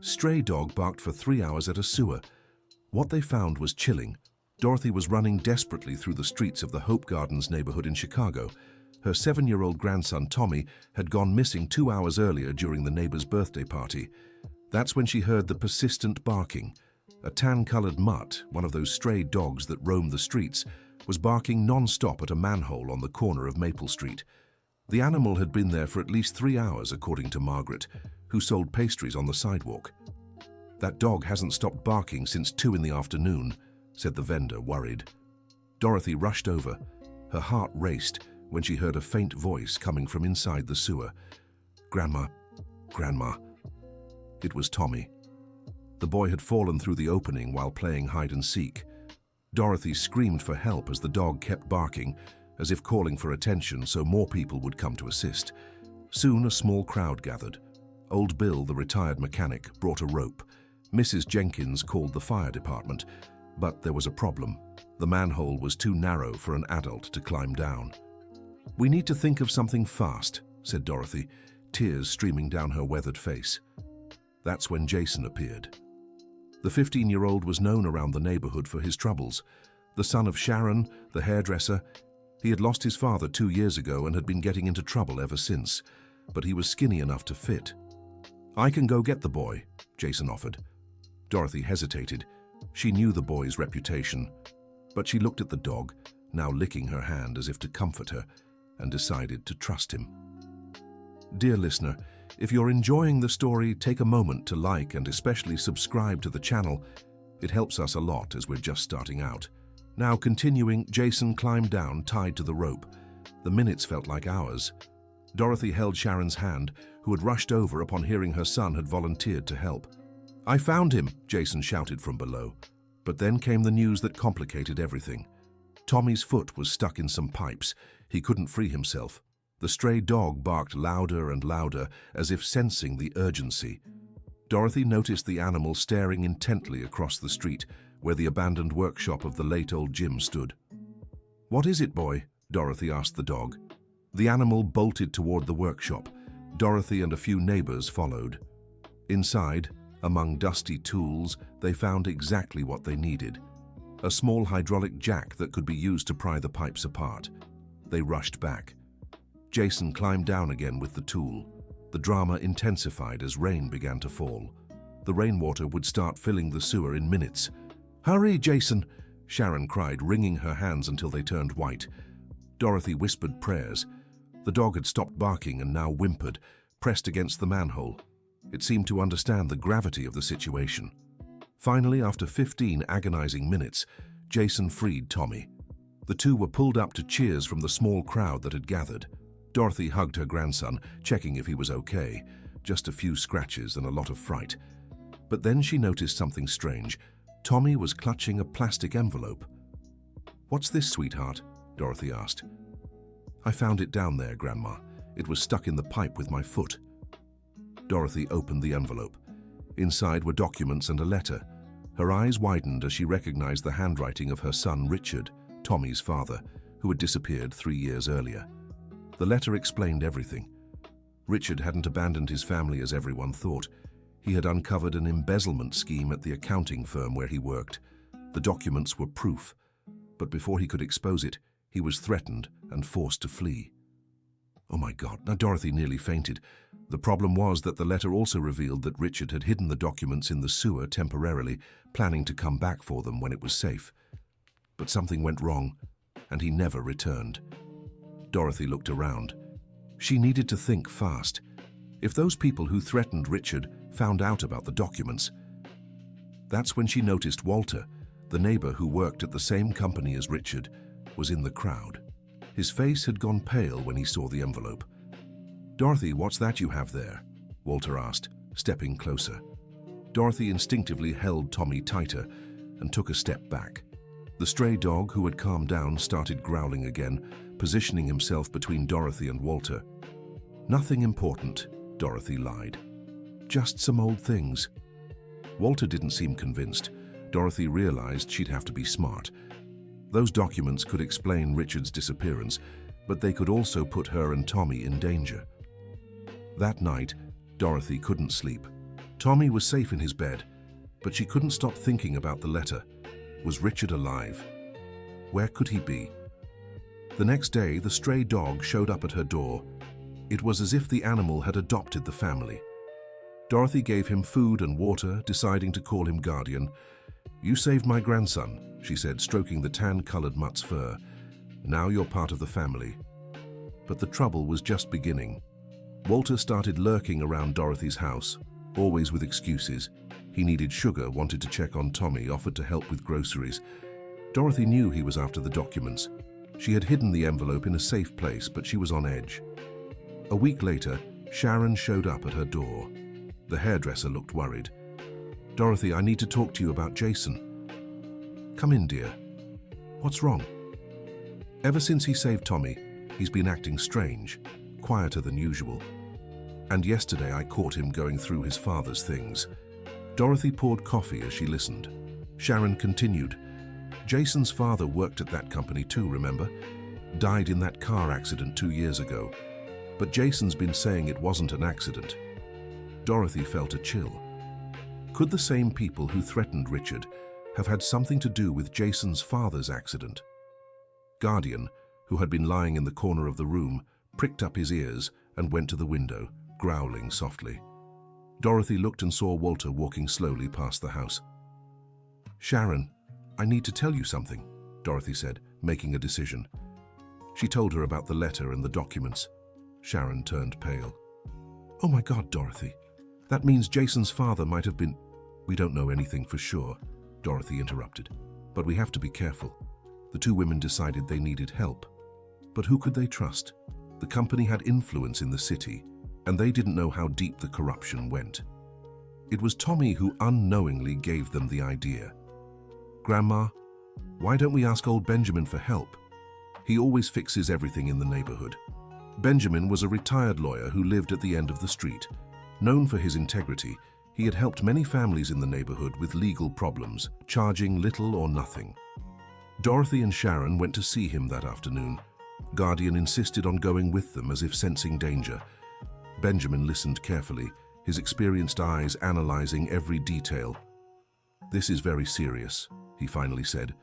Stray dog barked for 3 hours at a sewer. What they found was chilling. Dorothy was running desperately through the streets of the Hope Gardens neighborhood in Chicago. Her 7-year-old grandson, Tommy, had gone missing 2 hours earlier during the neighbor's birthday party. That's when she heard the persistent barking. A tan-colored mutt, one of those stray dogs that roam the streets, was barking non-stop at a manhole on the corner of Maple Street. The animal had been there for at least 3 hours, according to Margaret, who sold pastries on the sidewalk. "That dog hasn't stopped barking since 2 in the afternoon," said the vendor, worried. Dorothy rushed over. Her heart raced when she heard a faint voice coming from inside the sewer. "Grandma, Grandma." It was Tommy. The boy had fallen through the opening while playing hide-and-seek. Dorothy screamed for help as the dog kept barking, as if calling for attention so more people would come to assist. Soon a small crowd gathered. Old Bill, the retired mechanic, brought a rope. Mrs. Jenkins called the fire department, but there was a problem. The manhole was too narrow for an adult to climb down. "We need to think of something fast," said Dorothy, tears streaming down her weathered face. That's when Jason appeared. The 15-year-old was known around the neighborhood for his troubles. The son of Sharon, the hairdresser, he had lost his father 2 years ago and had been getting into trouble ever since, but he was skinny enough to fit. "I can go get the boy," Jason offered. Dorothy hesitated. She knew the boy's reputation, but she looked at the dog, now licking her hand as if to comfort her, and decided to trust him. Dear listener, if you're enjoying the story, take a moment to like and especially subscribe to the channel. It helps us a lot as we're just starting out. Now continuing, Jason climbed down, tied to the rope. The minutes felt like hours. Dorothy held Sharon's hand, who had rushed over upon hearing her son had volunteered to help. "I found him," Jason shouted from below. But then came the news that complicated everything. Tommy's foot was stuck in some pipes. He couldn't free himself. The stray dog barked louder and louder, as if sensing the urgency. Dorothy noticed the animal staring intently across the street, where the abandoned workshop of the late old Jim stood. "What is it, boy?" Dorothy asked the dog. The animal bolted toward the workshop. Dorothy and a few neighbors followed. Inside, among dusty tools, they found exactly what they needed: a small hydraulic jack that could be used to pry the pipes apart. They rushed back. Jason climbed down again with the tool. The drama intensified as rain began to fall. The rainwater would start filling the sewer in minutes. "Hurry, Jason!" Sharon cried, wringing her hands until they turned white. Dorothy whispered prayers. The dog had stopped barking and now whimpered, pressed against the manhole. It seemed to understand the gravity of the situation. Finally, after 15 agonizing minutes, Jason freed Tommy. The two were pulled up to cheers from the small crowd that had gathered. Dorothy hugged her grandson, checking if he was okay. Just a few scratches and a lot of fright. But then she noticed something strange. Tommy was clutching a plastic envelope. "What's this, sweetheart?" Dorothy asked. "I found it down there, Grandma. It was stuck in the pipe with my foot." Dorothy opened the envelope. Inside were documents and a letter. Her eyes widened as she recognized the handwriting of her son, Richard, Tommy's father, who had disappeared 3 years earlier. The letter explained everything. Richard hadn't abandoned his family as everyone thought. He had uncovered an embezzlement scheme at the accounting firm where he worked. The documents were proof, but before he could expose it, he was threatened and forced to flee. Oh my God, now Dorothy nearly fainted. The problem was that the letter also revealed that Richard had hidden the documents in the sewer temporarily, planning to come back for them when it was safe. But something went wrong, and he never returned. Dorothy looked around. She needed to think fast. If those people who threatened Richard found out about the documents. That's when she noticed Walter, the neighbor who worked at the same company as Richard, was in the crowd. His face had gone pale when he saw the envelope. "Dorothy, what's that you have there?" Walter asked, stepping closer. Dorothy instinctively held Tommy tighter and took a step back. The stray dog, who had calmed down, started growling again, positioning himself between Dorothy and Walter. "Nothing important," Dorothy lied. "Just some old things." Walter didn't seem convinced. Dorothy realized she'd have to be smart. Those documents could explain Richard's disappearance, but they could also put her and Tommy in danger. That night, Dorothy couldn't sleep. Tommy was safe in his bed, but she couldn't stop thinking about the letter. Was Richard alive? Where could he be? The next day, the stray dog showed up at her door. It was as if the animal had adopted the family. Dorothy gave him food and water, deciding to call him Guardian. "You saved my grandson," she said, stroking the tan-colored mutt's fur. "Now you're part of the family." But the trouble was just beginning. Walter started lurking around Dorothy's house, always with excuses. He needed sugar, wanted to check on Tommy, offered to help with groceries. Dorothy knew he was after the documents. She had hidden the envelope in a safe place, but she was on edge. A week later, Sharon showed up at her door. The hairdresser looked worried. "Dorothy, I need to talk to you about Jason." "Come in, dear. What's wrong?" "Ever since he saved Tommy, he's been acting strange, quieter than usual. And yesterday I caught him going through his father's things." Dorothy poured coffee as she listened. Sharon continued. "Jason's father worked at that company too, remember? Died in that car accident 2 years ago. But Jason's been saying it wasn't an accident." Dorothy felt a chill. Could the same people who threatened Richard have had something to do with Jason's father's accident? Guardian, who had been lying in the corner of the room, pricked up his ears and went to the window, growling softly. Dorothy looked and saw Walter walking slowly past the house. "Sharon, I need to tell you something," Dorothy said, making a decision. She told her about the letter and the documents. Sharon turned pale. "Oh my God, Dorothy. That means Jason's father might have been—" "We don't know anything for sure," Dorothy interrupted. "But we have to be careful." The two women decided they needed help. But who could they trust? The company had influence in the city, and they didn't know how deep the corruption went. It was Tommy who unknowingly gave them the idea. "Grandma, why don't we ask old Benjamin for help? He always fixes everything in the neighborhood." Benjamin was a retired lawyer who lived at the end of the street. Known for his integrity, he had helped many families in the neighborhood with legal problems, charging little or nothing. Dorothy and Sharon went to see him that afternoon. Guardian insisted on going with them as if sensing danger. Benjamin listened carefully, his experienced eyes analyzing every detail. "This is very serious," he finally said.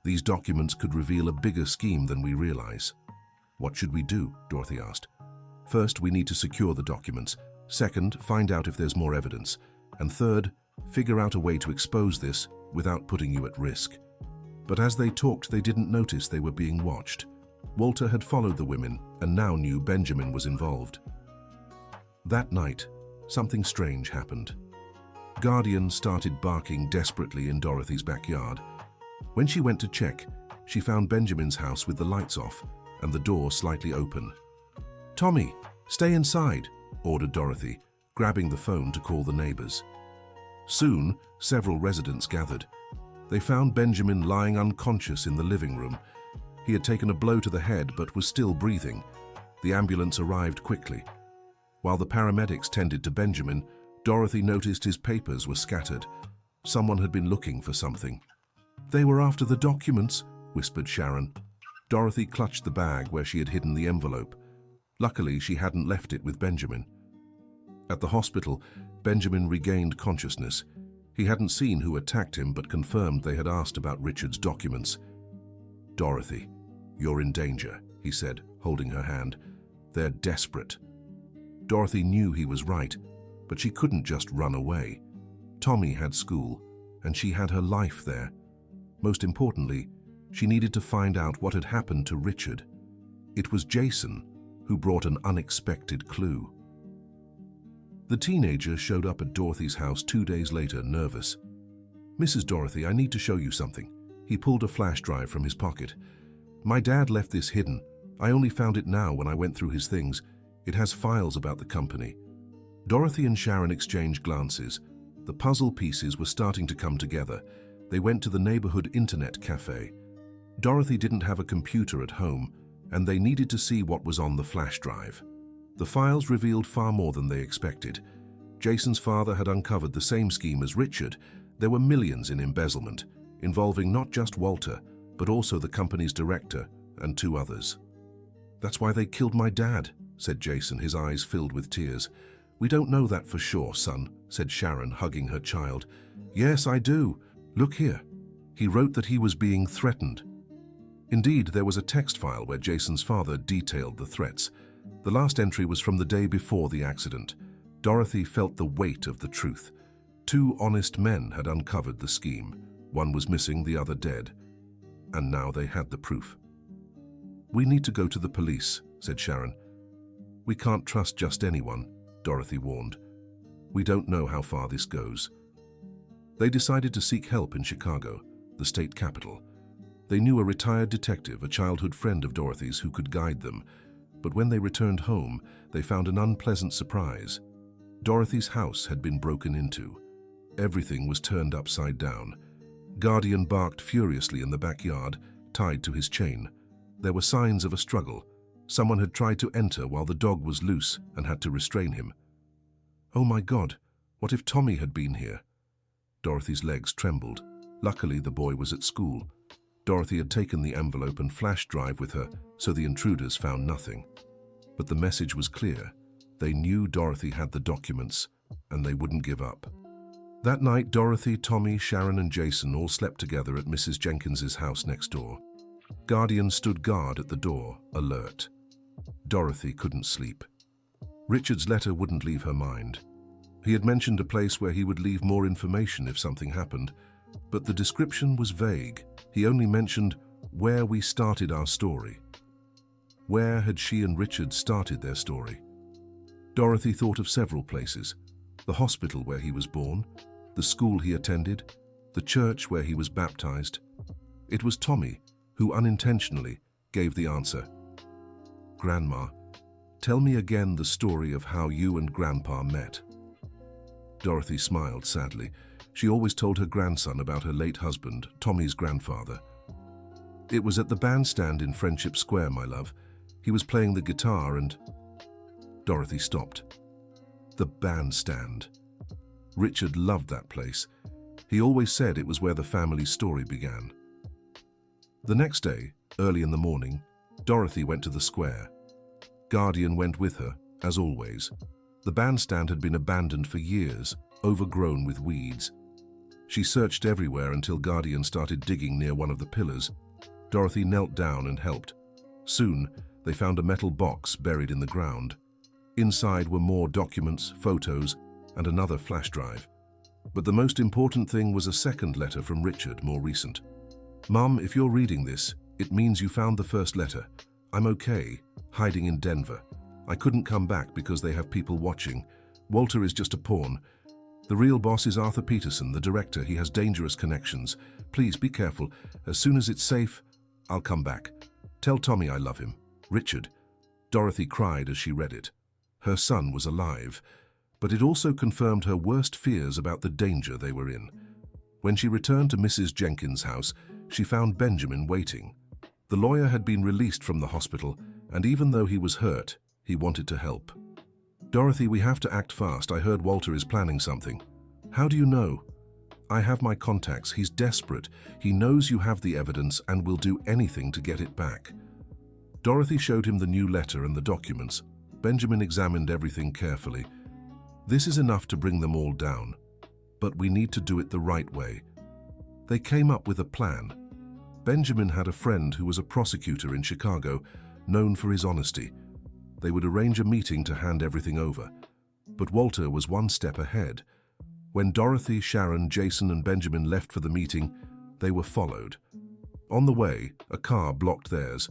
"These documents could reveal a bigger scheme than we realize." "What should we do?" Dorothy asked. "First, we need to secure the documents. Second, find out if there's more evidence. And third, figure out a way to expose this without putting you at risk." But as they talked, they didn't notice they were being watched. Walter had followed the women and now knew Benjamin was involved. That night, something strange happened. Guardian started barking desperately in Dorothy's backyard. When she went to check, she found Benjamin's house with the lights off and the door slightly open. "Tommy, stay inside," ordered Dorothy, grabbing the phone to call the neighbors. Soon, several residents gathered. They found Benjamin lying unconscious in the living room. He had taken a blow to the head but was still breathing. The ambulance arrived quickly. While the paramedics tended to Benjamin, Dorothy noticed his papers were scattered. Someone had been looking for something. "They were after the documents," whispered Sharon. Dorothy clutched the bag where she had hidden the envelope. Luckily, she hadn't left it with Benjamin. At the hospital, Benjamin regained consciousness. He hadn't seen who attacked him but confirmed they had asked about Richard's documents. "Dorothy, you're in danger," he said, holding her hand. "They're desperate." Dorothy knew he was right, but she couldn't just run away. Tommy had school, and she had her life there. Most importantly, she needed to find out what had happened to Richard. It was Jason who brought an unexpected clue. The teenager showed up at Dorothy's house 2 days later, nervous. "Mrs. Dorothy, I need to show you something." He pulled a flash drive from his pocket. "My dad left this hidden. I only found it now when I went through his things. It has files about the company." Dorothy and Sharon exchanged glances. The puzzle pieces were starting to come together. They went to the neighborhood internet cafe. Dorothy didn't have a computer at home, and they needed to see what was on the flash drive. The files revealed far more than they expected. Jason's father had uncovered the same scheme as Richard. There were millions in embezzlement, involving not just Walter, but also the company's director and 2 others. "That's why they killed my dad," said Jason, his eyes filled with tears. "We don't know that for sure, son," said Sharon, hugging her child. "Yes, I do. Look here. He wrote that he was being threatened." Indeed, there was a text file where Jason's father detailed the threats. The last entry was from the day before the accident. Dorothy felt the weight of the truth. Two honest men had uncovered the scheme. One was missing, the other dead. And now they had the proof. "We need to go to the police," said Sharon. "We can't trust just anyone," Dorothy warned. "We don't know how far this goes." They decided to seek help in Chicago, the state capital. They knew a retired detective, a childhood friend of Dorothy's, who could guide them. But when they returned home, they found an unpleasant surprise. Dorothy's house had been broken into. Everything was turned upside down. Guardian barked furiously in the backyard, tied to his chain. There were signs of a struggle. Someone had tried to enter while the dog was loose and had to restrain him. "Oh my God, what if Tommy had been here?" Dorothy's legs trembled. Luckily, the boy was at school. Dorothy had taken the envelope and flash drive with her, so the intruders found nothing. But the message was clear. They knew Dorothy had the documents, and they wouldn't give up. That night, Dorothy, Tommy, Sharon, and Jason all slept together at Mrs. Jenkins's house next door. Guardian stood guard at the door, alert. Dorothy couldn't sleep. Richard's letter wouldn't leave her mind. He had mentioned a place where he would leave more information if something happened, but the description was vague. He only mentioned where we started our story. Where had she and Richard started their story? Dorothy thought of several places: the hospital where he was born, the school he attended, the church where he was baptized. It was Tommy who unintentionally gave the answer. "Grandma, tell me again the story of how you and Grandpa met." Dorothy smiled sadly. She always told her grandson about her late husband, Tommy's grandfather. "It was at the bandstand in Friendship Square, my love. He was playing the guitar and—" Dorothy stopped. The bandstand. Richard loved that place. He always said it was where the family story began. The next day, early in the morning, Dorothy went to the square. Guardian went with her, as always. The bandstand had been abandoned for years, overgrown with weeds. She searched everywhere until Guardian started digging near one of the pillars. Dorothy knelt down and helped. Soon, they found a metal box buried in the ground. Inside were more documents, photos, and another flash drive. But the most important thing was a second letter from Richard, more recent. "Mum, if you're reading this, it means you found the first letter. I'm okay, hiding in Denver. I couldn't come back because they have people watching. Walter is just a pawn. The real boss is Arthur Peterson, the director. He has dangerous connections. Please be careful. As soon as it's safe, I'll come back. Tell Tommy I love him. Richard." Dorothy cried as she read it. Her son was alive, but it also confirmed her worst fears about the danger they were in. When she returned to Mrs. Jenkins' house, she found Benjamin waiting. The lawyer had been released from the hospital, and even though he was hurt, he wanted to help. "Dorothy, we have to act fast. I heard Walter is planning something." "How do you know?" "I have my contacts. He's desperate. He knows you have the evidence and will do anything to get it back." Dorothy showed him the new letter and the documents. Benjamin examined everything carefully. "This is enough to bring them all down, but we need to do it the right way." They came up with a plan. Benjamin had a friend who was a prosecutor in Chicago, known for his honesty. They would arrange a meeting to hand everything over. But Walter was one step ahead. When Dorothy, Sharon, Jason, and Benjamin left for the meeting, they were followed. On the way, a car blocked theirs.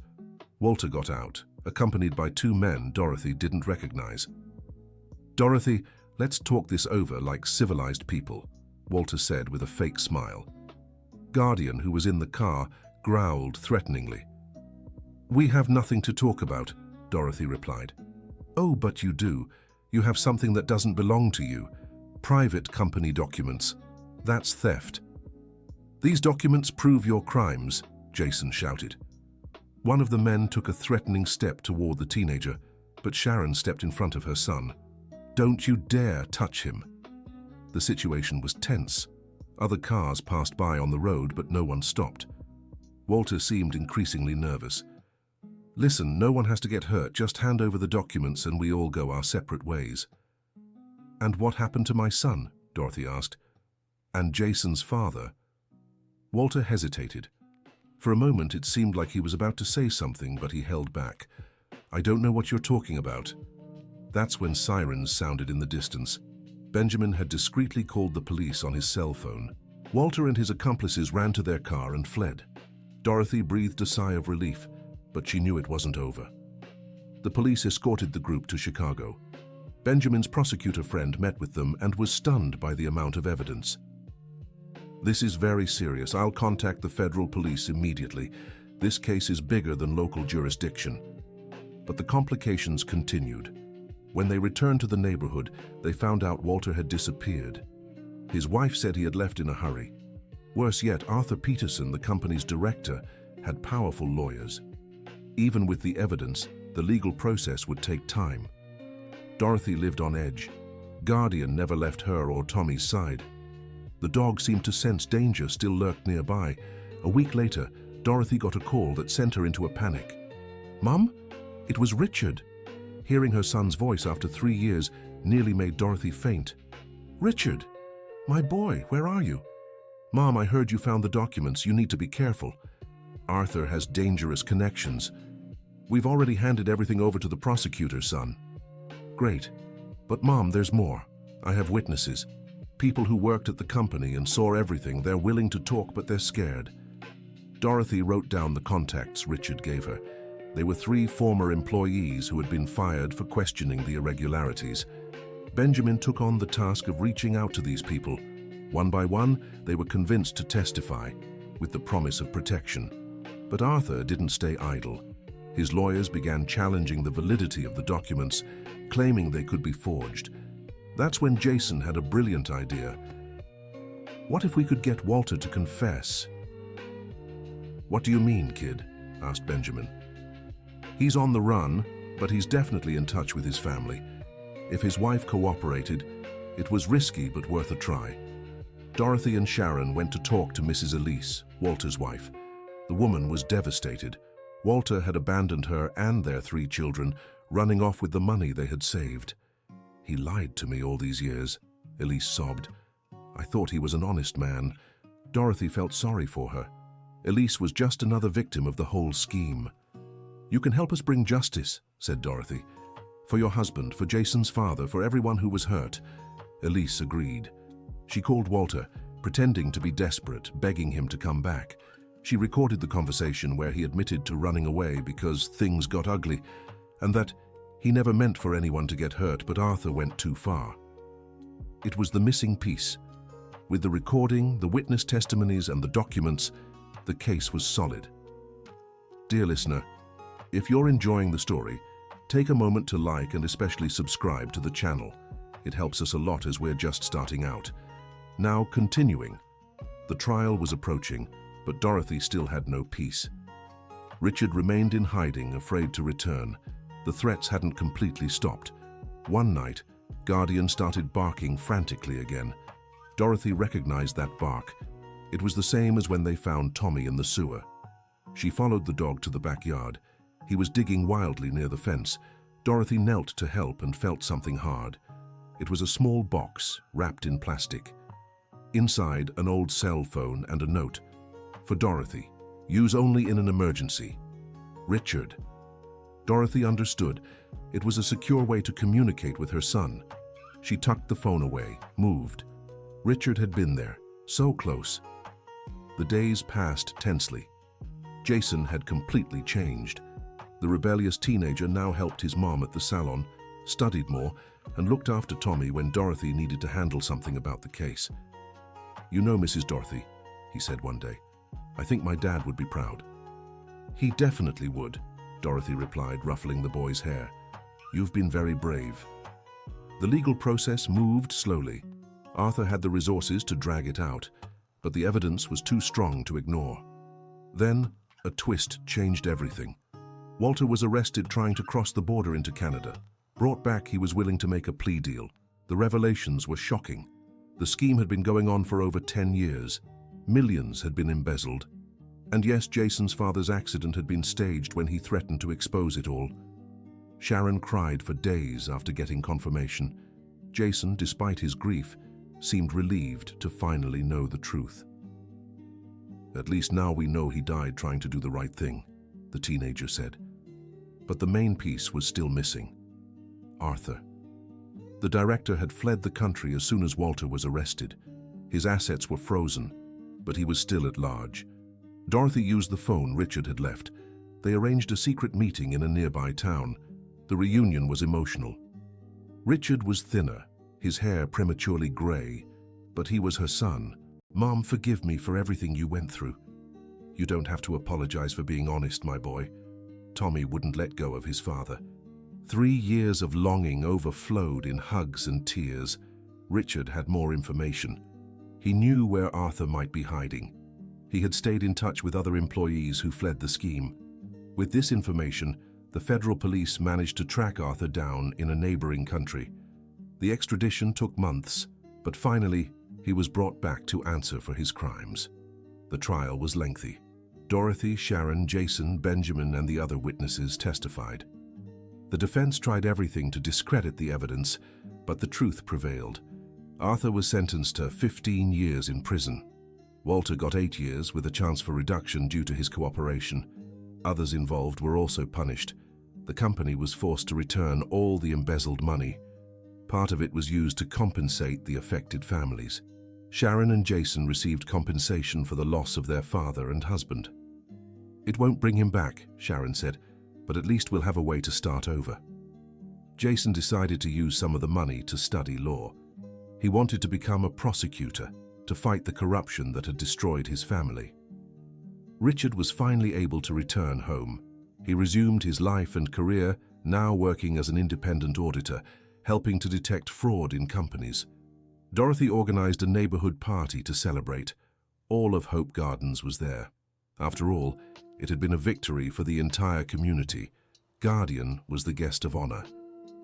Walter got out, accompanied by two men Dorothy didn't recognize. "Dorothy, let's talk this over like civilized people," Walter said with a fake smile. Guardian, who was in the car, growled threateningly. "We have nothing to talk about," Dorothy replied. "Oh, but you do. You have something that doesn't belong to you. Private company documents. That's theft." "These documents prove your crimes," Jason shouted. One of the men took a threatening step toward the teenager, but Sharon stepped in front of her son. "Don't you dare touch him." The situation was tense. Other cars passed by on the road, but no one stopped. Walter seemed increasingly nervous. "Listen, no one has to get hurt. Just hand over the documents and we all go our separate ways." "And what happened to my son?" Dorothy asked. "And Jason's father?" Walter hesitated. For a moment it seemed like he was about to say something, but he held back. "I don't know what you're talking about." That's when sirens sounded in the distance. Benjamin had discreetly called the police on his cell phone. Walter and his accomplices ran to their car and fled. Dorothy breathed a sigh of relief, but she knew it wasn't over. The police escorted the group to Chicago. Benjamin's prosecutor friend met with them and was stunned by the amount of evidence. "This is very serious. I'll contact the federal police immediately. This case is bigger than local jurisdiction." But the complications continued. When they returned to the neighborhood, they found out Walter had disappeared. His wife said he had left in a hurry. Worse yet, Arthur Peterson, the company's director, had powerful lawyers. Even with the evidence, the legal process would take time. Dorothy lived on edge. Guardian never left her or Tommy's side. The dog seemed to sense danger still lurked nearby. A week later, Dorothy got a call that sent her into a panic. "Mum? It was Richard." Hearing her son's voice after 3 years nearly made Dorothy faint. "Richard? My boy, where are you?" "Mom, I heard you found the documents. You need to be careful. Arthur has dangerous connections. We've already handed everything over to the prosecutor, son." "Great. But Mom, there's more. I have witnesses. People who worked at the company and saw everything. They're willing to talk, but they're scared." Dorothy wrote down the contacts Richard gave her. They were 3 former employees who had been fired for questioning the irregularities. Benjamin took on the task of reaching out to these people. One by one, they were convinced to testify, with the promise of protection. But Arthur didn't stay idle. His lawyers began challenging the validity of the documents, claiming they could be forged. That's when Jason had a brilliant idea. "What if we could get Walter to confess?" "What do you mean, kid?" asked Benjamin. "He's on the run, but he's definitely in touch with his family. If his wife cooperated, it was risky but worth a try." Dorothy and Sharon went to talk to Mrs. Elise, Walter's wife. The woman was devastated. Walter had abandoned her and their 3 children, running off with the money they had saved. "He lied to me all these years," Elise sobbed. "I thought he was an honest man." Dorothy felt sorry for her. Elise was just another victim of the whole scheme. "You can help us bring justice," said Dorothy. "For your husband, for Jason's father, for everyone who was hurt." Elise agreed. She called Walter, pretending to be desperate, begging him to come back. She recorded the conversation where he admitted to running away because things got ugly, and that he never meant for anyone to get hurt, but Arthur went too far. It was the missing piece. With the recording, the witness testimonies, and the documents, the case was solid. Dear listener, if you're enjoying the story, take a moment to like and especially subscribe to the channel. It helps us a lot as we're just starting out. Now, continuing. The trial was approaching, but Dorothy still had no peace. Richard remained in hiding, afraid to return. The threats hadn't completely stopped. One night, Guardian started barking frantically again. Dorothy recognized that bark. It was the same as when they found Tommy in the sewer. She followed the dog to the backyard. He was digging wildly near the fence. Dorothy knelt to help and felt something hard. It was a small box, wrapped in plastic. Inside, an old cell phone and a note. For Dorothy, use only in an emergency. Richard. Dorothy understood. It was a secure way to communicate with her son. She tucked the phone away, moved. Richard had been there, so close. The days passed tensely. Jason had completely changed. The rebellious teenager now helped his mom at the salon, studied more, and looked after Tommy when Dorothy needed to handle something about the case. "You know, Mrs. Dorothy," he said one day, "I think my dad would be proud." "He definitely would," Dorothy replied, ruffling the boy's hair. "You've been very brave." The legal process moved slowly. Arthur had the resources to drag it out, but the evidence was too strong to ignore. Then, a twist changed everything. Walter was arrested trying to cross the border into Canada. Brought back, he was willing to make a plea deal. The revelations were shocking. The scheme had been going on for over 10 years. Millions had been embezzled. And yes, Jason's father's accident had been staged when he threatened to expose it all. Sharon cried for days after getting confirmation. Jason, despite his grief, seemed relieved to finally know the truth. "At least now we know he died trying to do the right thing," the teenager said. But the main piece was still missing: Arthur. The director had fled the country as soon as Walter was arrested. His assets were frozen, but he was still at large. Dorothy used the phone Richard had left. They arranged a secret meeting in a nearby town. The reunion was emotional. Richard was thinner, his hair prematurely gray, but he was her son. "Mom, forgive me for everything you went through." "You don't have to apologize for being honest, my boy." Tommy wouldn't let go of his father. 3 years of longing overflowed in hugs and tears. Richard had more information. He knew where Arthur might be hiding. He had stayed in touch with other employees who fled the scheme. With this information, the federal police managed to track Arthur down in a neighboring country. The extradition took months, but finally, he was brought back to answer for his crimes. The trial was lengthy. Dorothy, Sharon, Jason, Benjamin, and the other witnesses testified. The defense tried everything to discredit the evidence, but the truth prevailed. Arthur was sentenced to 15 years in prison. Walter got 8 years with a chance for reduction due to his cooperation. Others involved were also punished. The company was forced to return all the embezzled money. Part of it was used to compensate the affected families. Sharon and Jason received compensation for the loss of their father and husband. "It won't bring him back," Sharon said, "but at least we'll have a way to start over." Jason decided to use some of the money to study law. He wanted to become a prosecutor, to fight the corruption that had destroyed his family. Richard was finally able to return home. He resumed his life and career, now working as an independent auditor, helping to detect fraud in companies. Dorothy organized a neighborhood party to celebrate. All of Hope Gardens was there. After all, it had been a victory for the entire community. Guardian was the guest of honor.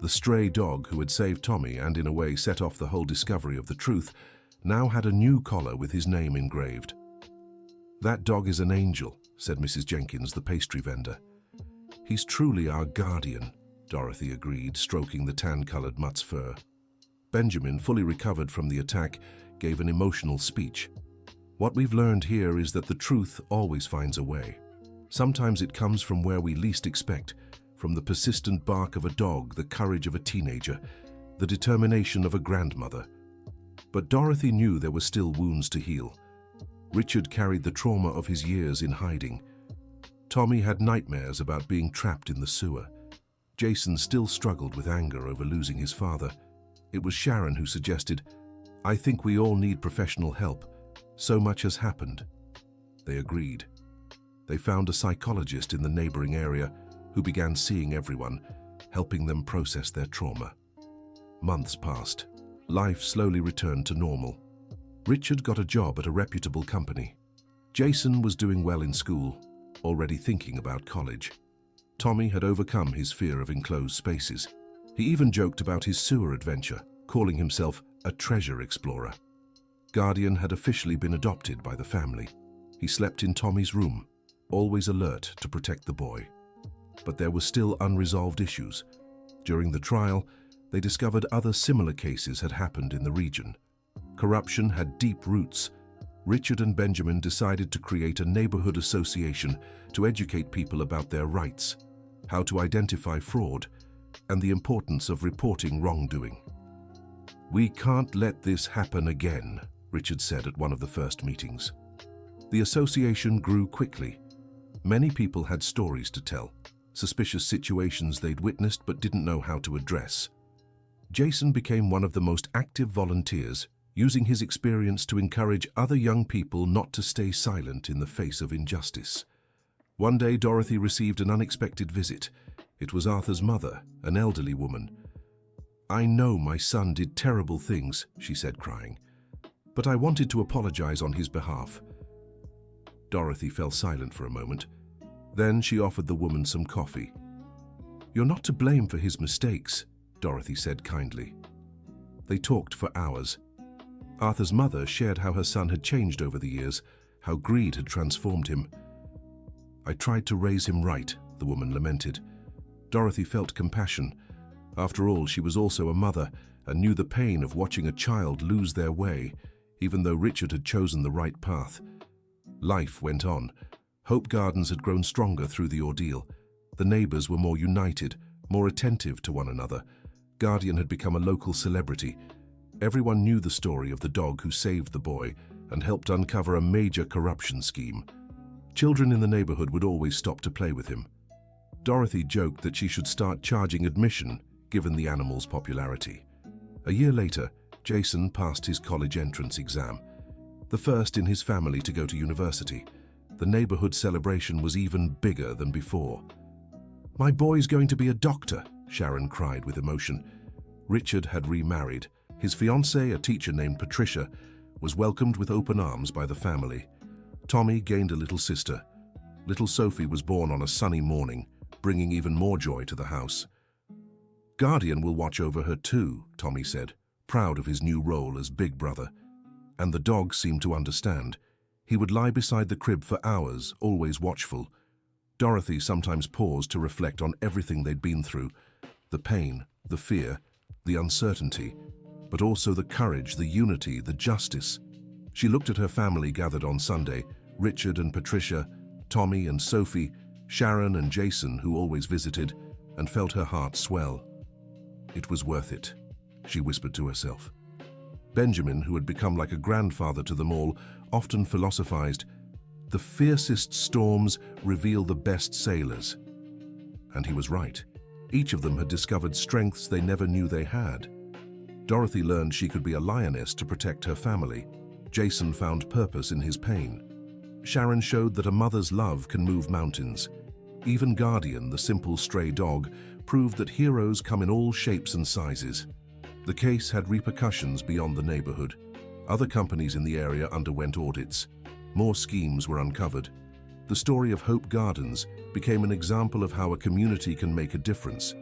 The stray dog who had saved Tommy and in a way set off the whole discovery of the truth now had a new collar with his name engraved. "That dog is an angel," said Mrs. Jenkins, the pastry vendor. "He's truly our guardian," Dorothy agreed, stroking the tan-colored mutt's fur. Benjamin, fully recovered from the attack, gave an emotional speech. "What we've learned here is that the truth always finds a way. Sometimes it comes from where we least expect, from the persistent bark of a dog, the courage of a teenager, the determination of a grandmother." But Dorothy knew there were still wounds to heal. Richard carried the trauma of his years in hiding. Tommy had nightmares about being trapped in the sewer. Jason still struggled with anger over losing his father. It was Sharon who suggested, "I think we all need professional help. So much has happened." They agreed. They found a psychologist in the neighboring area who began seeing everyone, helping them process their trauma. Months passed. Life slowly returned to normal. Richard got a job at a reputable company. Jason was doing well in school, already thinking about college. Tommy had overcome his fear of enclosed spaces. He even joked about his sewer adventure, calling himself a treasure explorer. Guardian had officially been adopted by the family. He slept in Tommy's room, always alert to protect the boy. But there were still unresolved issues. During the trial, they discovered other similar cases had happened in the region. Corruption had deep roots. Richard and Benjamin decided to create a neighborhood association to educate people about their rights, how to identify fraud, and the importance of reporting wrongdoing. "We can't let this happen again," Richard said at one of the first meetings. The association grew quickly. Many people had stories to tell, suspicious situations they'd witnessed but didn't know how to address. Jason became one of the most active volunteers, using his experience to encourage other young people not to stay silent in the face of injustice. One day, Dorothy received an unexpected visit. It was Arthur's mother, an elderly woman. "I know my son did terrible things," she said, crying, "but I wanted to apologize on his behalf." Dorothy fell silent for a moment. Then she offered the woman some coffee. "You're not to blame for his mistakes," Dorothy said kindly. They talked for hours. Arthur's mother shared how her son had changed over the years, how greed had transformed him. "I tried to raise him right," the woman lamented. Dorothy felt compassion. After all, she was also a mother and knew the pain of watching a child lose their way, even though Richard had chosen the right path. Life went on. Hope Gardens had grown stronger through the ordeal. The neighbors were more united, more attentive to one another. Guardian had become a local celebrity. Everyone knew the story of the dog who saved the boy and helped uncover a major corruption scheme. Children in the neighborhood would always stop to play with him. Dorothy joked that she should start charging admission, given the animal's popularity. A year later, Jason passed his college entrance exam, the first in his family to go to university. The neighborhood celebration was even bigger than before. "My boy's going to be a doctor," Sharon cried with emotion. Richard had remarried. His fiancée, a teacher named Patricia, was welcomed with open arms by the family. Tommy gained a little sister. Little Sophie was born on a sunny morning, bringing even more joy to the house. "Guardian will watch over her too," Tommy said, proud of his new role as big brother. And the dog seemed to understand. He would lie beside the crib for hours, always watchful. Dorothy sometimes paused to reflect on everything they'd been through, the pain, the fear, the uncertainty, but also the courage, the unity, the justice. She looked at her family gathered on Sunday, Richard and Patricia, Tommy and Sophie, Sharon and Jason, who always visited, and felt her heart swell. It was worth it, she whispered to herself. Benjamin, who had become like a grandfather to them all, often philosophized, "The fiercest storms reveal the best sailors." And he was right. Each of them had discovered strengths they never knew they had. Dorothy learned she could be a lioness to protect her family. Jason found purpose in his pain. Sharon showed that a mother's love can move mountains. Even Guardian, the simple stray dog, proved that heroes come in all shapes and sizes. The case had repercussions beyond the neighborhood. Other companies in the area underwent audits. More schemes were uncovered. The story of Hope Gardens became an example of how a community can make a difference.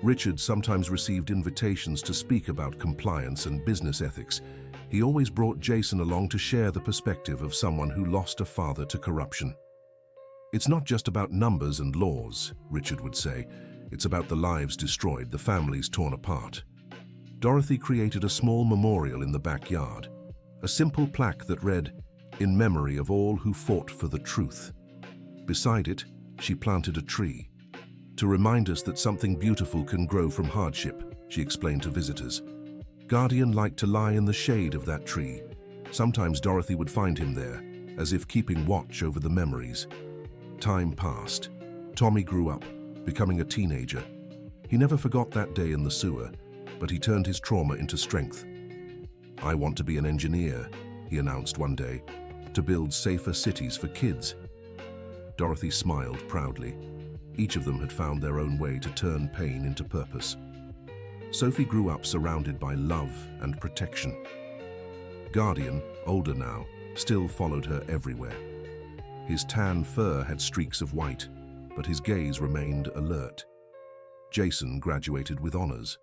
Richard sometimes received invitations to speak about compliance and business ethics. He always brought Jason along to share the perspective of someone who lost a father to corruption. "It's not just about numbers and laws," Richard would say. "It's about the lives destroyed, the families torn apart." Dorothy created a small memorial in the backyard, a simple plaque that read, "In memory of all who fought for the truth." Beside it, she planted a tree. "To remind us that something beautiful can grow from hardship," she explained to visitors. Guardian liked to lie in the shade of that tree. Sometimes Dorothy would find him there, as if keeping watch over the memories. Time passed. Tommy grew up, becoming a teenager. He never forgot that day in the sewer, but he turned his trauma into strength. "I want to be an engineer," he announced one day, "to build safer cities for kids." Dorothy smiled proudly. Each of them had found their own way to turn pain into purpose. Sophie grew up surrounded by love and protection. Guardian, older now, still followed her everywhere. His tan fur had streaks of white, but his gaze remained alert. Jason graduated with honors.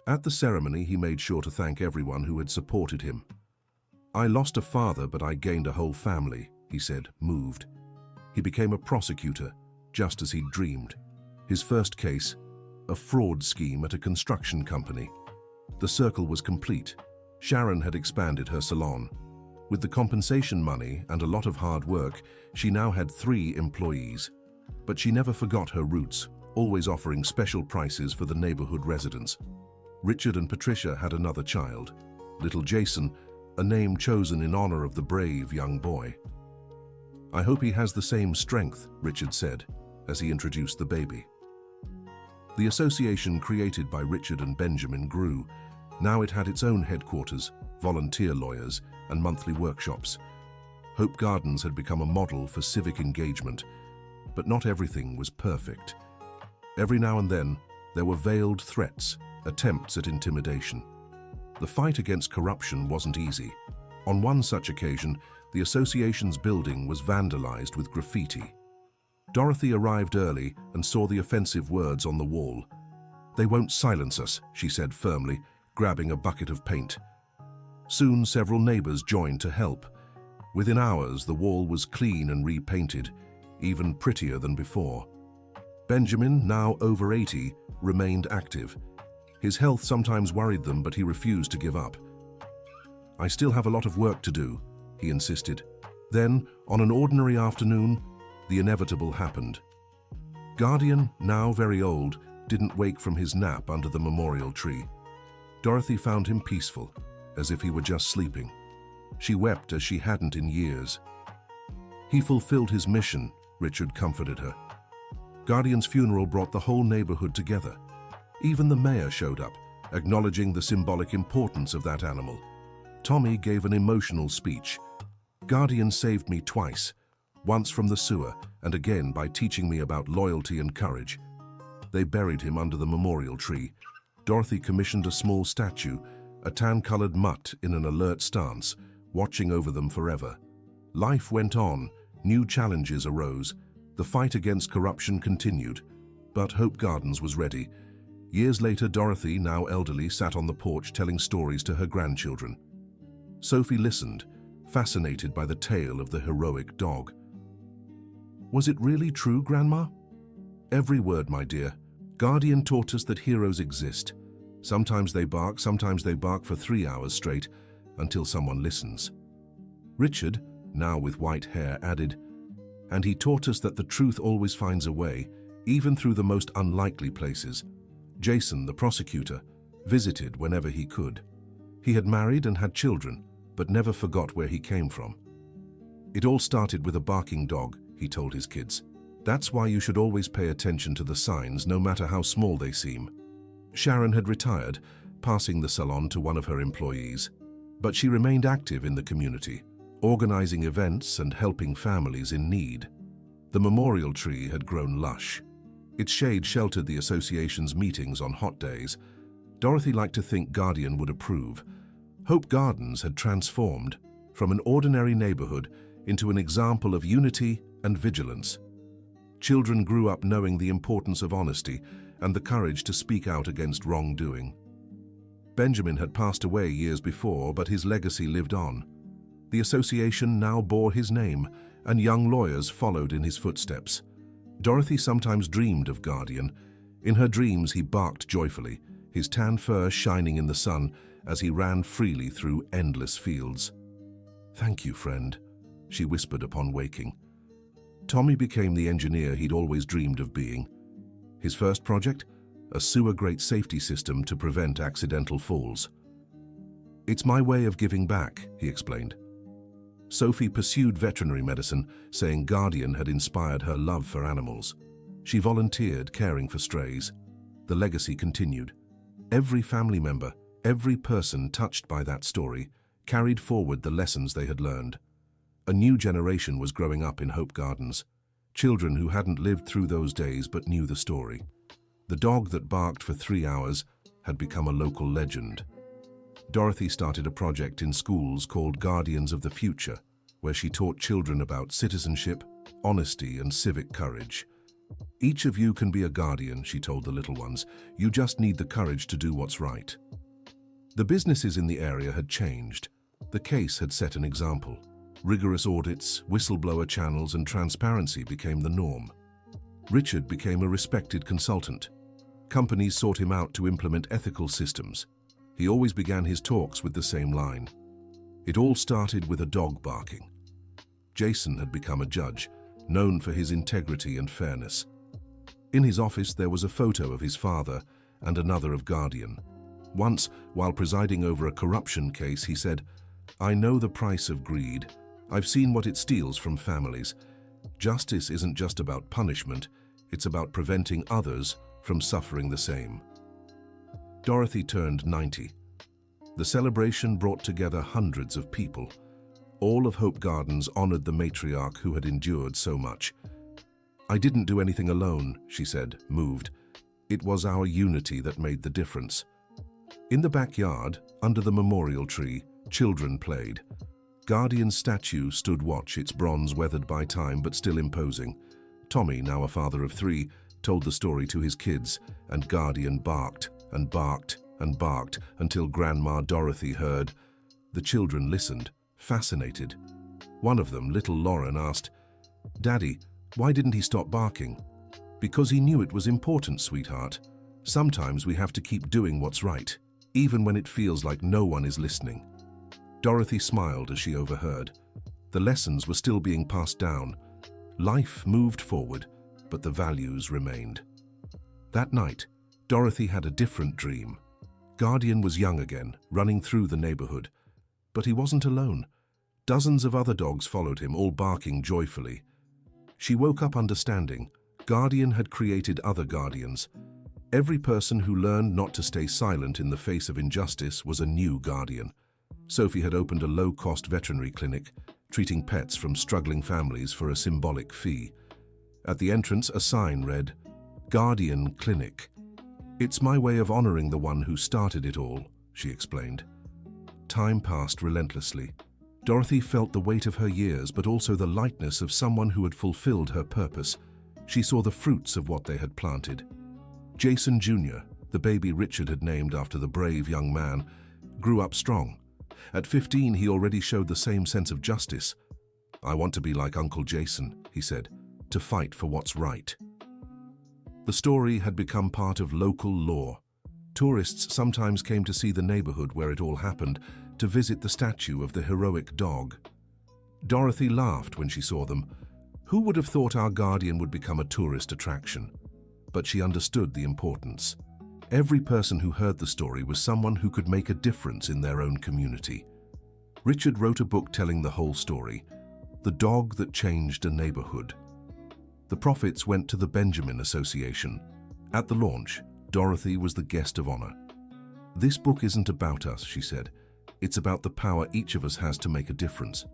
At the ceremony, he made sure to thank everyone who had supported him. "I lost a father, but I gained a whole family," he said, moved. He became a prosecutor, just as he'd dreamed. His first case, a fraud scheme at a construction company. The circle was complete. Sharon had expanded her salon. With the compensation money and a lot of hard work, she now had 3 employees. But she never forgot her roots, always offering special prices for the neighborhood residents. Richard and Patricia had another child, little Jason, a name chosen in honor of the brave young boy. "I hope he has the same strength," Richard said, as he introduced the baby. The association created by Richard and Benjamin grew. Now it had its own headquarters, volunteer lawyers, and monthly workshops. Hope Gardens had become a model for civic engagement, but not everything was perfect. Every now and then, there were veiled threats, attempts at intimidation. The fight against corruption wasn't easy. On one such occasion, the association's building was vandalized with graffiti. Dorothy arrived early and saw the offensive words on the wall. "They won't silence us," she said firmly, grabbing a bucket of paint. Soon several neighbors joined to help. Within hours, the wall was clean and repainted, even prettier than before. Benjamin, now over 80, remained active. His health sometimes worried them, but he refused to give up. "I still have a lot of work to do," he insisted. Then, on an ordinary afternoon, the inevitable happened. Guardian, now very old, didn't wake from his nap under the memorial tree. Dorothy found him peaceful, as if he were just sleeping. She wept as she hadn't in years. "He fulfilled his mission," Richard comforted her. Guardian's funeral brought the whole neighborhood together. Even the mayor showed up, acknowledging the symbolic importance of that animal. Tommy gave an emotional speech. "Guardian saved me twice, once from the sewer and again by teaching me about loyalty and courage." They buried him under the memorial tree. Dorothy commissioned a small statue, a tan-colored mutt in an alert stance, watching over them forever. Life went on, new challenges arose. The fight against corruption continued, but Hope Gardens was ready. Years later, Dorothy, now elderly, sat on the porch telling stories to her grandchildren. Sophie listened, fascinated by the tale of the heroic dog. "Was it really true, Grandma?" "Every word, my dear. Guardian taught us that heroes exist. Sometimes they bark for 3 hours straight, until someone listens." Richard, now with white hair, added, "And he taught us that the truth always finds a way, even through the most unlikely places." Jason, the prosecutor, visited whenever he could. He had married and had children, but never forgot where he came from. "It all started with a barking dog," he told his kids. "That's why you should always pay attention to the signs, no matter how small they seem." Sharon had retired, passing the salon to one of her employees. But she remained active in the community, organizing events and helping families in need. The memorial tree had grown lush. Its shade sheltered the association's meetings on hot days. Dorothy liked to think Guardian would approve. Hope Gardens had transformed from an ordinary neighborhood into an example of unity and vigilance. Children grew up knowing the importance of honesty and the courage to speak out against wrongdoing. Benjamin had passed away years before, but his legacy lived on. The association now bore his name, and young lawyers followed in his footsteps. Dorothy sometimes dreamed of Guardian. In her dreams, he barked joyfully, his tan fur shining in the sun as he ran freely through endless fields. "Thank you, friend," she whispered upon waking. Tommy became the engineer he'd always dreamed of being. His first project? A sewer grate safety system to prevent accidental falls. "It's my way of giving back," he explained. Sophie pursued veterinary medicine, saying Guardian had inspired her love for animals. She volunteered, caring for strays. The legacy continued. Every family member, every person touched by that story, carried forward the lessons they had learned. A new generation was growing up in Hope Gardens, children who hadn't lived through those days but knew the story. The dog that barked for 3 hours had become a local legend. Dorothy started a project in schools called Guardians of the Future, where she taught children about citizenship, honesty, and civic courage. "Each of you can be a guardian," she told the little ones. "You just need the courage to do what's right." The businesses in the area had changed. The case had set an example. Rigorous audits, whistleblower channels, and transparency became the norm. Richard became a respected consultant. Companies sought him out to implement ethical systems. He always began his talks with the same line. It all started with a dog barking. Jason had become a judge, known for his integrity and fairness. In his office there was a photo of his father and another of Guardian. Once, while presiding over a corruption case, he said, "I know the price of greed. I've seen what it steals from families. Justice isn't just about punishment, it's about preventing others from suffering the same." Dorothy turned 90. The celebration brought together hundreds of people. All of Hope Gardens honored the matriarch who had endured so much. "I didn't do anything alone," she said, moved. "It was our unity that made the difference." In the backyard, under the memorial tree, children played. Guardian's statue stood watch, its bronze weathered by time but still imposing. Tommy, now a father of 3, told the story to his kids, and Guardian barked and barked and barked until Grandma Dorothy heard. The children listened, fascinated. One of them, little Lauren, asked, "Daddy, why didn't he stop barking?" "Because he knew it was important, sweetheart. Sometimes we have to keep doing what's right, even when it feels like no one is listening. Dorothy smiled as she overheard. The lessons were still being passed down. Life moved forward, but the values remained. That night, Dorothy had a different dream. Guardian was young again, running through the neighborhood. But he wasn't alone. Dozens of other dogs followed him, all barking joyfully. She woke up understanding. Guardian had created other guardians. Every person who learned not to stay silent in the face of injustice was a new guardian. Sophie had opened a low-cost veterinary clinic, treating pets from struggling families for a symbolic fee. At the entrance, a sign read, "Guardian Clinic." "It's my way of honoring the one who started it all," she explained. Time passed relentlessly. Dorothy felt the weight of her years, but also the lightness of someone who had fulfilled her purpose. She saw the fruits of what they had planted. Jason Jr., the baby Richard had named after the brave young man, grew up strong. At 15, he already showed the same sense of justice. "I want to be like Uncle Jason," he said, "to fight for what's right." The story had become part of local lore. Tourists sometimes came to see the neighborhood where it all happened, to visit the statue of the heroic dog. Dorothy laughed when she saw them. Who would have thought our guardian would become a tourist attraction? But she understood the importance. Every person who heard the story was someone who could make a difference in their own community. Richard wrote a book telling the whole story, The Dog That Changed a Neighborhood. The profits went to the Benjamin Association. At the launch, Dorothy was the guest of honor. "This book isn't about us," she said. "It's about the power each of us has to make a difference."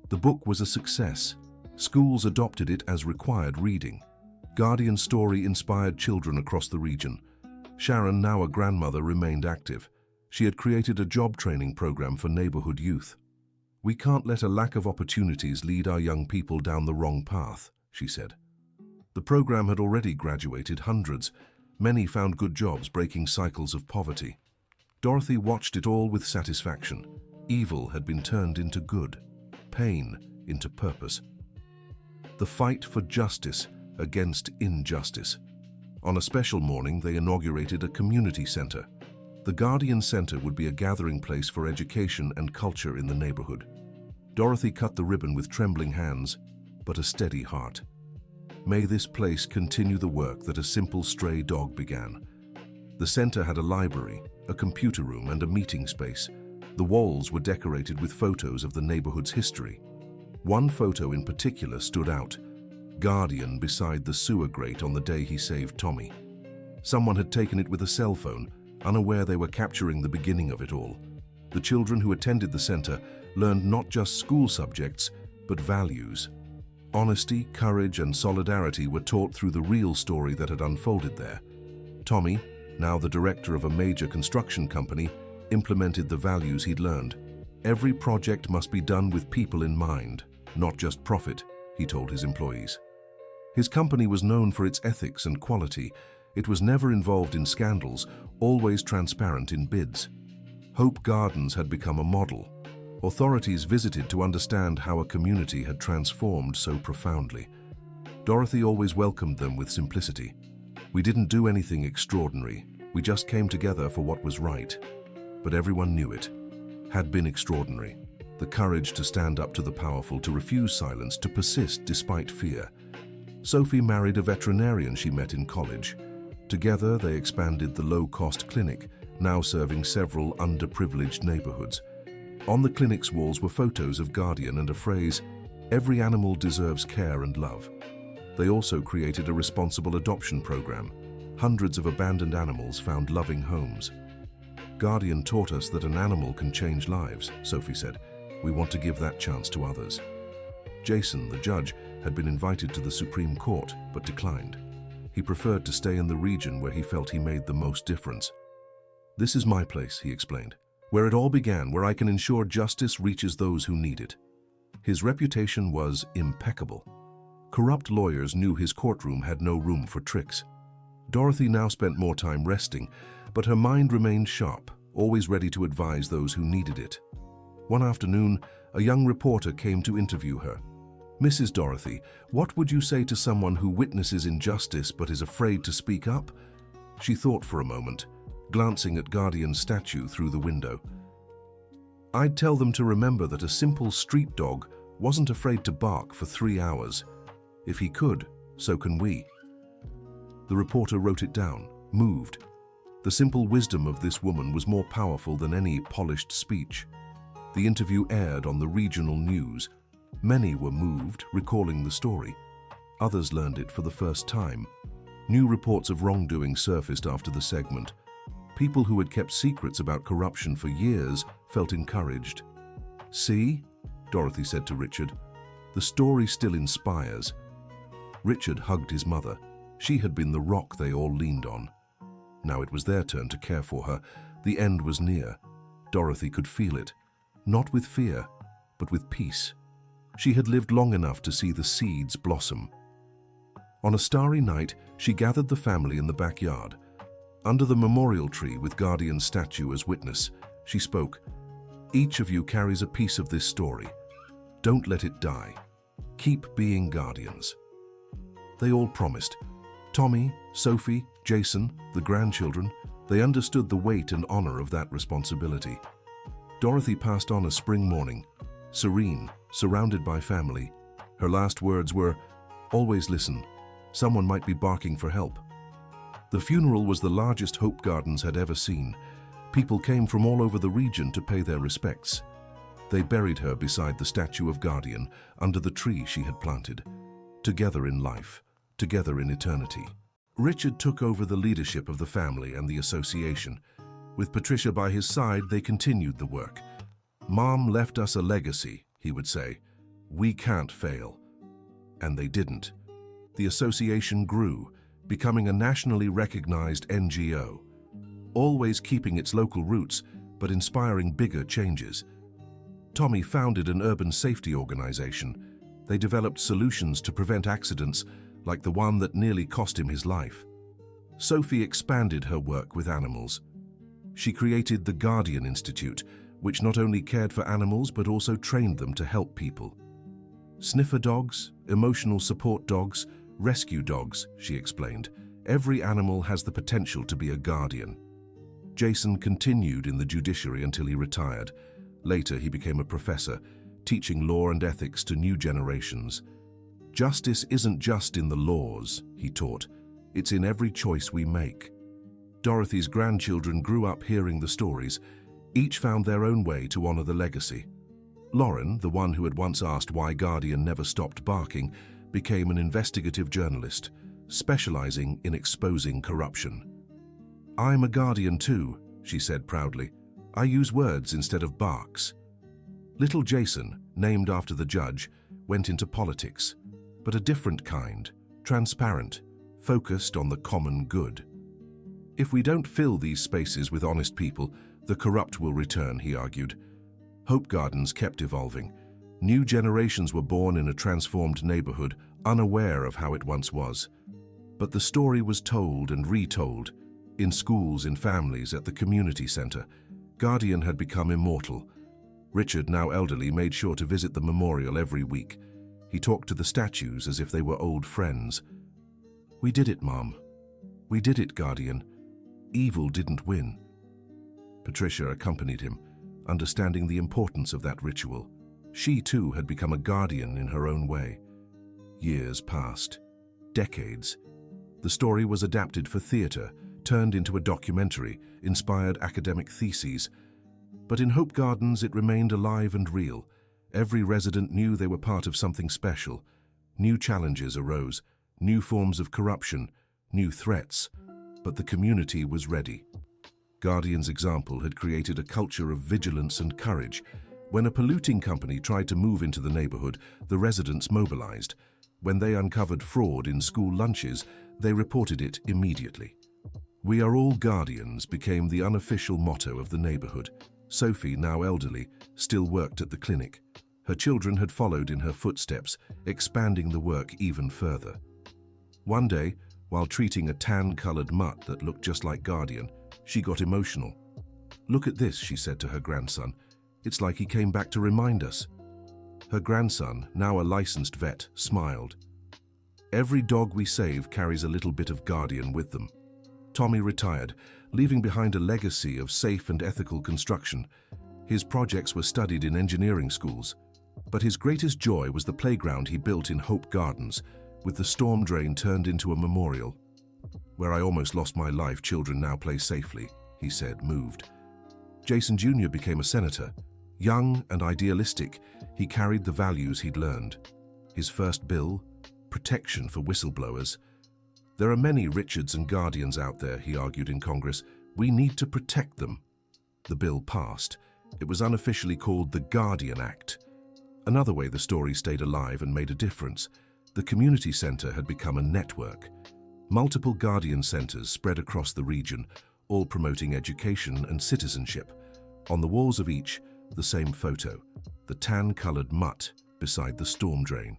The book was a success. Schools adopted it as required reading. Guardian's story inspired children across the region. Sharon, now a grandmother, remained active. She had created a job training program for neighborhood youth. "We can't let a lack of opportunities lead our young people down the wrong path," she said. The program had already graduated hundreds. Many found good jobs, breaking cycles of poverty. Dorothy watched it all with satisfaction. Evil had been turned into good, pain into purpose. The fight for justice against injustice. On a special morning, they inaugurated a community center. The Guardian Center would be a gathering place for education and culture in the neighborhood. Dorothy cut the ribbon with trembling hands, but a steady heart. May this place continue the work that a simple stray dog began. The center had a library, a computer room, and a meeting space. The walls were decorated with photos of the neighborhood's history. One photo in particular stood out, Guardian beside the sewer grate on the day he saved Tommy. Someone had taken it with a cell phone, unaware they were capturing the beginning of it all. The children who attended the center learned not just school subjects, but values. Honesty, courage, and solidarity were taught through the real story that had unfolded there. Tommy, now the director of a major construction company, implemented the values he'd learned. "Every project must be done with people in mind, not just profit," he told his employees. His company was known for its ethics and quality. It was never involved in scandals, always transparent in bids. Hope Gardens had become a model. Authorities visited to understand how a community had transformed so profoundly. Dorothy always welcomed them with simplicity. "We didn't do anything extraordinary. We just came together for what was right." But everyone knew it had been extraordinary. The courage to stand up to the powerful, to refuse silence, to persist despite fear. Sophie married a veterinarian she met in college. Together, they expanded the low-cost clinic, now serving several underprivileged neighborhoods. On the clinic's walls were photos of Guardian and a phrase, "Every animal deserves care and love." They also created a responsible adoption program. Hundreds of abandoned animals found loving homes. "Guardian taught us that an animal can change lives," Sophie said. "We want to give that chance to others." Jason, the judge, had been invited to the Supreme Court, but declined. He preferred to stay in the region where he felt he made the most difference. "This is my place," he explained, "where it all began, where I can ensure justice reaches those who need it." His reputation was impeccable. Corrupt lawyers knew his courtroom had no room for tricks. Dorothy now spent more time resting, but her mind remained sharp, always ready to advise those who needed it. One afternoon, a young reporter came to interview her. "Mrs. Dorothy, what would you say to someone who witnesses injustice but is afraid to speak up?" She thought for a moment, glancing at Guardian's statue through the window. I'd tell them to remember that a simple street dog wasn't afraid to bark for 3 hours. If he could, so can we. The reporter wrote it down, moved. The simple wisdom of this woman was more powerful than any polished speech. The interview aired on the regional news. Many were moved, recalling the story. Others learned it for the first time. New reports of wrongdoing surfaced after the segment. People who had kept secrets about corruption for years felt encouraged. "See?" Dorothy said to Richard. "The story still inspires." Richard hugged his mother. She had been the rock they all leaned on. Now it was their turn to care for her. The end was near. Dorothy could feel it. Not with fear, but with peace. She had lived long enough to see the seeds blossom. On a starry night, she gathered the family in the backyard. Under the memorial tree with Guardian's statue as witness, she spoke. "Each of you carries a piece of this story. Don't let it die. Keep being guardians." They all promised. Tommy, Sophie, Jason, the grandchildren, they understood the weight and honor of that responsibility. Dorothy passed on a spring morning, serene, surrounded by family. Her last words were, "Always listen. Someone might be barking for help." The funeral was the largest Hope Gardens had ever seen. People came from all over the region to pay their respects. They buried her beside the statue of Guardian, under the tree she had planted. Together in life, together in eternity. Richard took over the leadership of the family and the association. With Patricia by his side, they continued the work. "Mom left us a legacy," he would say. "We can't fail." And they didn't. The association grew, becoming a nationally recognized NGO, always keeping its local roots, but inspiring bigger changes. Tommy founded an urban safety organization. They developed solutions to prevent accidents, like the one that nearly cost him his life. Sophie expanded her work with animals. She created the Guardian Institute, which not only cared for animals but also trained them to help people. "Sniffer dogs, emotional support dogs, rescue dogs," she explained. "Every animal has the potential to be a guardian." Jason continued in the judiciary until he retired. Later, he became a professor, teaching law and ethics to new generations. "Justice isn't just in the laws," he taught. "It's in every choice we make." Dorothy's grandchildren grew up hearing the stories. Each found their own way to honor the legacy. Lauren, the one who had once asked why Guardian never stopped barking, became an investigative journalist, specializing in exposing corruption. "I'm a guardian too," she said proudly. "I use words instead of barks." Little Jason, named after the judge, went into politics, but a different kind, transparent, focused on the common good. "If we don't fill these spaces with honest people, the corrupt will return," he argued. Hope Gardens kept evolving. New generations were born in a transformed neighborhood, unaware of how it once was. But the story was told and retold, in schools, in families, at the community center. Guardian had become immortal. Richard, now elderly, made sure to visit the memorial every week. He talked to the statues as if they were old friends. "We did it, Mom. We did it, Guardian. Evil didn't win." Patricia accompanied him, understanding the importance of that ritual. She, too, had become a guardian in her own way. Years passed. Decades. The story was adapted for theater, turned into a documentary, inspired academic theses. But in Hope Gardens, it remained alive and real. Every resident knew they were part of something special. New challenges arose, new forms of corruption, new threats. But the community was ready. Guardian's example had created a culture of vigilance and courage. When a polluting company tried to move into the neighborhood, the residents mobilized. When they uncovered fraud in school lunches, they reported it immediately. "We are all guardians" became the unofficial motto of the neighborhood. Sophie, now elderly, still worked at the clinic. Her children had followed in her footsteps, expanding the work even further. One day, while treating a tan-colored mutt that looked just like Guardian, she got emotional. "Look at this," she said to her grandson. "It's like he came back to remind us." Her grandson, now a licensed vet, smiled. "Every dog we save carries a little bit of Guardian with them." Tommy retired, leaving behind a legacy of safe and ethical construction. His projects were studied in engineering schools, but his greatest joy was the playground he built in Hope Gardens, with the storm drain turned into a memorial. "Where I almost lost my life, children now play safely," he said, moved. Jason Jr. became a senator. Young and idealistic, he carried the values he'd learned. His first bill, protection for whistleblowers. "There are many Richards and Guardians out there," he argued in Congress. "We need to protect them." The bill passed. It was unofficially called the Guardian Act. Another way the story stayed alive and made a difference. The community center had become a network. Multiple Guardian centers spread across the region, all promoting education and citizenship. On the walls of each, the same photo, the tan-colored mutt beside the storm drain.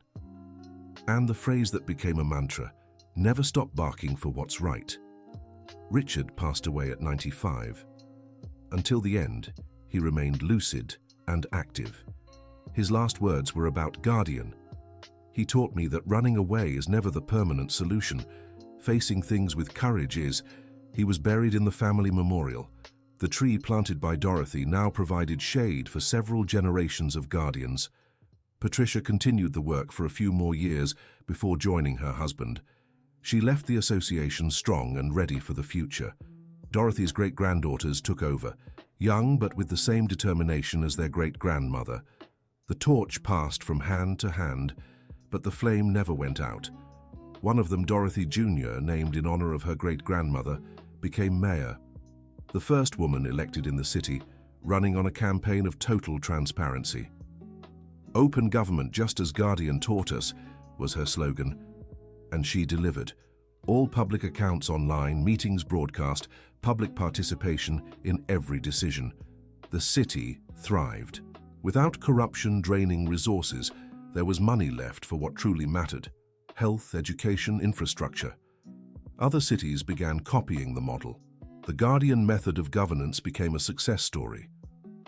And the phrase that became a mantra, "Never stop barking for what's right." Richard passed away at 95. Until the end, he remained lucid and active. His last words were about Guardian. "He taught me that running away is never the permanent solution. Facing things with courage is." He was buried in the family memorial. The tree planted by Dorothy now provided shade for several generations of Guardians. Patricia continued the work for a few more years before joining her husband. She left the association strong and ready for the future. Dorothy's great-granddaughters took over, young but with the same determination as their great-grandmother. The torch passed from hand to hand, but the flame never went out. One of them, Dorothy Jr., named in honor of her great-grandmother, became mayor. The first woman elected in the city, running on a campaign of total transparency. "Open government, just as Guardian taught us," was her slogan. And she delivered. All public accounts online, meetings broadcast, public participation in every decision. The city thrived. Without corruption draining resources, there was money left for what truly mattered: health, education, infrastructure. Other cities began copying the model. The Guardian method of governance became a success story.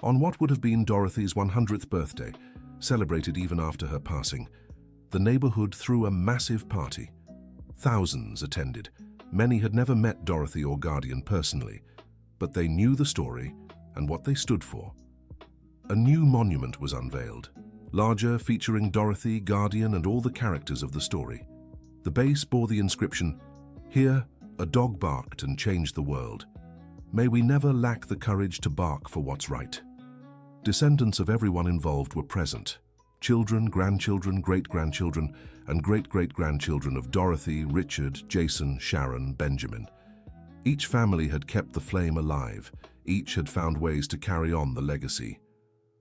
On what would have been Dorothy's 100th birthday, celebrated even after her passing, the neighborhood threw a massive party. Thousands attended. Many had never met Dorothy or Guardian personally, but they knew the story and what they stood for. A new monument was unveiled, larger, featuring Dorothy, Guardian, and all the characters of the story. The base bore the inscription, "Here, a dog barked and changed the world. May we never lack the courage to bark for what's right." Descendants of everyone involved were present. Children, grandchildren, great-grandchildren, and great-great-grandchildren of Dorothy, Richard, Jason, Sharon, Benjamin. Each family had kept the flame alive. Each had found ways to carry on the legacy.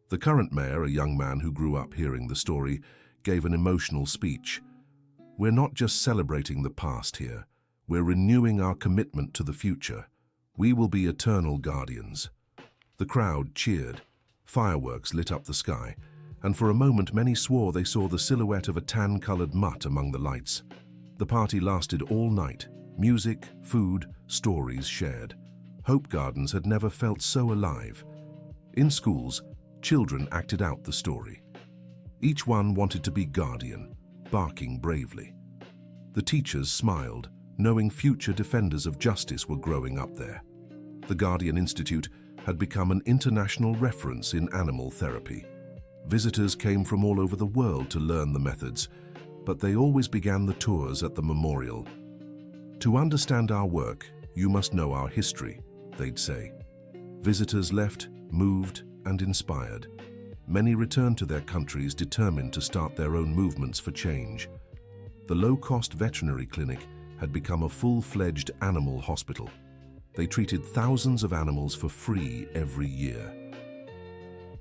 The current mayor, a young man who grew up hearing the story, gave an emotional speech. "We're not just celebrating the past here. We're renewing our commitment to the future. We will be eternal guardians." The crowd cheered. Fireworks lit up the sky, and for a moment many swore they saw the silhouette of a tan-colored mutt among the lights. The party lasted all night. Music, food, stories shared. Hope Gardens had never felt so alive. In schools, children acted out the story. Each one wanted to be Guardian, barking bravely. The teachers smiled, knowing future defenders of justice were growing up there. The Guardian Institute had become an international reference in animal therapy. Visitors came from all over the world to learn the methods, but they always began the tours at the memorial. "To understand our work, you must know our history," they'd say. Visitors left, moved, and inspired. Many returned to their countries determined to start their own movements for change. The low-cost veterinary clinic had become a full-fledged animal hospital. They treated thousands of animals for free every year.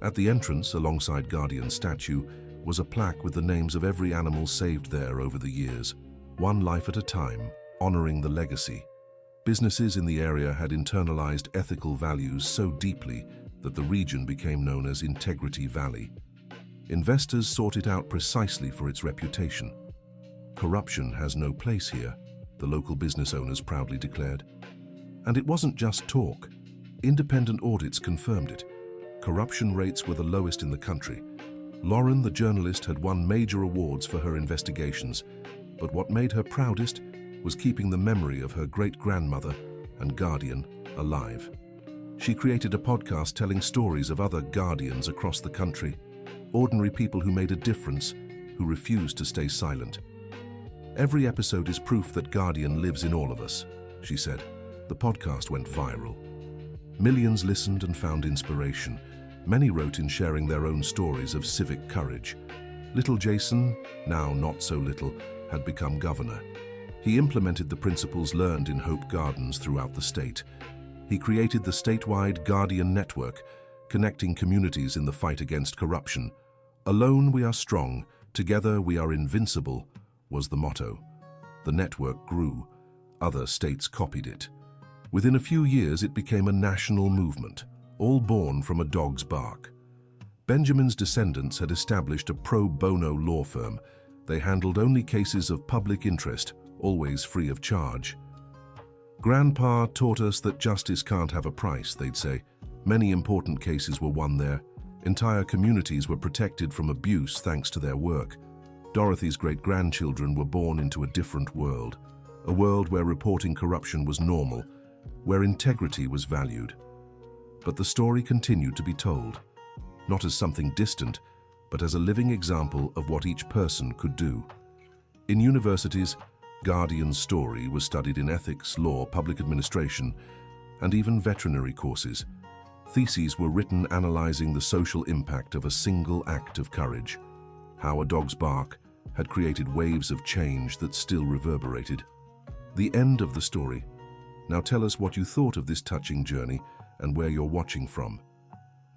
At the entrance, alongside Guardian's statue, was a plaque with the names of every animal saved there over the years, one life at a time, honoring the legacy. Businesses in the area had internalized ethical values so deeply that the region became known as Integrity Valley. Investors sought it out precisely for its reputation. "Corruption has no place here," the local business owners proudly declared. And it wasn't just talk. Independent audits confirmed it. Corruption rates were the lowest in the country. Lauren, the journalist, had won major awards for her investigations, but what made her proudest was keeping the memory of her great-grandmother and Guardian alive. She created a podcast telling stories of other Guardians across the country, ordinary people who made a difference, who refused to stay silent. "Every episode is proof that Guardian lives in all of us," she said. The podcast went viral. Millions listened and found inspiration. Many wrote in sharing their own stories of civic courage. Little Jason, now not so little, had become governor. He implemented the principles learned in Hope Gardens throughout the state. He created the statewide Guardian Network, connecting communities in the fight against corruption. "Alone we are strong, together we are invincible," was the motto. The network grew. Other states copied it. Within a few years, it became a national movement, all born from a dog's bark. Benjamin's descendants had established a pro bono law firm. They handled only cases of public interest, always free of charge. "Grandpa taught us that justice can't have a price," they'd say. Many important cases were won there. Entire communities were protected from abuse thanks to their work. Dorothy's great-grandchildren were born into a different world, a world where reporting corruption was normal, where integrity was valued. But the story continued to be told, not as something distant, but as a living example of what each person could do. In universities, Guardian's story was studied in ethics, law, public administration, and even veterinary courses. Theses were written analyzing the social impact of a single act of courage, how a dog's bark had created waves of change that still reverberated. The end of the story. Now tell us what you thought of this touching journey and where you're watching from.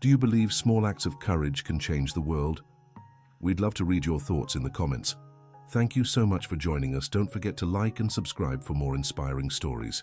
Do you believe small acts of courage can change the world? We'd love to read your thoughts in the comments. Thank you so much for joining us. Don't forget to like and subscribe for more inspiring stories.